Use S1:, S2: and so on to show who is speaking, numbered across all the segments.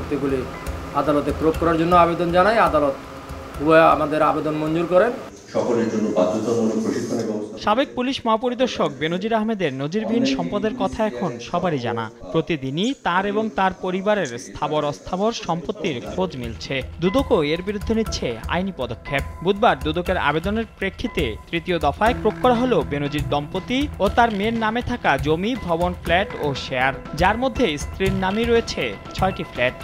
S1: সম্পত্তিগুলি আদালতে প্রয়োগ করার জন্য আবেদন জানাই। আদালত উভয় আমাদের আবেদন মঞ্জুর করেন।
S2: সকলের জন্য বাধ্যতামূলক প্রশিক্ষণের ব্যবস্থা।
S3: সাবেক পুলিশ মহাপরিদর্শক বেনজির আহমেদের নজিরবিহীন সম্পদের কথা এখন সবারই জানা। প্রতিদিনই তার এবং তার পরিবারের স্থাবর অস্থাবর সম্পত্তির খোঁজ মিলছে। দুদকও এর বিরুদ্ধে নিচ্ছে আইনি পদক্ষেপ। বুধবার দুদকের আবেদনের প্রেক্ষিতে তৃতীয় দফায় প্রয়োগ করা হলো বেনজির দম্পতি ও তার মেয়ের নামে থাকা জমি, ভবন, ফ্ল্যাট ও শেয়ার, যার মধ্যে স্ত্রীর নামে রয়েছে ৬টি ফ্ল্যাট।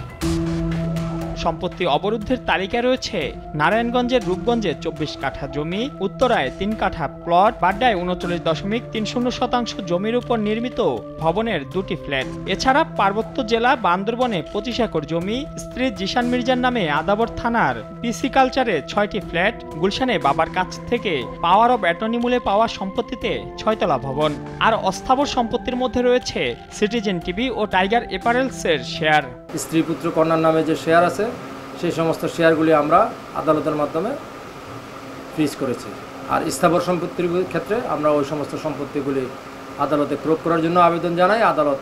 S3: সম্পত্তি অবরুদ্ধের তালিকায় রয়েছে নারায়ণগঞ্জের রূপগঞ্জে ২৪ কাঠা জমি, উত্তরায় ৩ কাঠা প্লট, বাড্ডায় ৩৯.৩০% জমির উপর নির্মিত ভবনের ২টি ফ্ল্যাট। এছাড়া পার্বত্য জেলা বান্দরবনে ২৫ একর জমি, স্ত্রী জিশান মির্জার নামে আদাবর থানার পিসিকালচারে ৬টি ফ্ল্যাট, গুলশানে বাবার কাছ থেকে পাওয়ার অব অ্যাটর্নি মূলে পাওয়া সম্পত্তিতে ৬তলা ভবন। আর অস্থাবর সম্পত্তির মধ্যে রয়েছে সিটিজেন টিভি ও টাইগার অ্যাপারেলসের শেয়ার।
S1: স্ত্রী পুত্র কন্যার নামে যে শেয়ার আছে সেই সমস্ত শেয়ারগুলি আমরা আদালতের মাধ্যমে ফ্রিজ করেছি। আর স্থাবর সম্পত্তির ক্ষেত্রে আমরা ওই সমস্ত সম্পত্তিগুলি আদালতে প্রয়োগ করার জন্য আবেদন জানাই। আদালত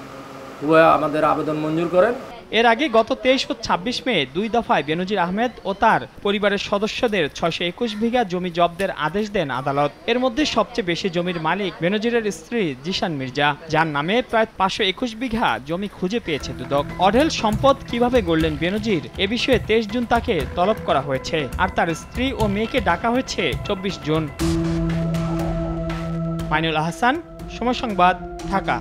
S1: উভয় আমাদের আবেদন মঞ্জুর করেন।
S3: এর আগে গত ২৩ ও ২৬ মে ২ দফায় বেনজির আহমেদ ও তার পরিবারের সদস্যদের ৬২১ বিঘা জমি জব্দের আদেশ দেন আদালত। এর মধ্যে সবচেয়ে বেশি জমির মালিক বেনজিরের স্ত্রী জিশান মির্জা, যার নামে প্রায় ৫২১ বিঘা জমি খুঁজে পেয়েছে দুদক। অঢেল সম্পদ কিভাবে গড়লেন বেনজির, এ বিষয়ে ২৩ জুন তাকে তলব করা হয়েছে, আর তার স্ত্রী ও মেয়েকে ডাকা হয়েছে ২৪ জুন। মাইনুল আহসান, সময় সংবাদ, ঢাকা।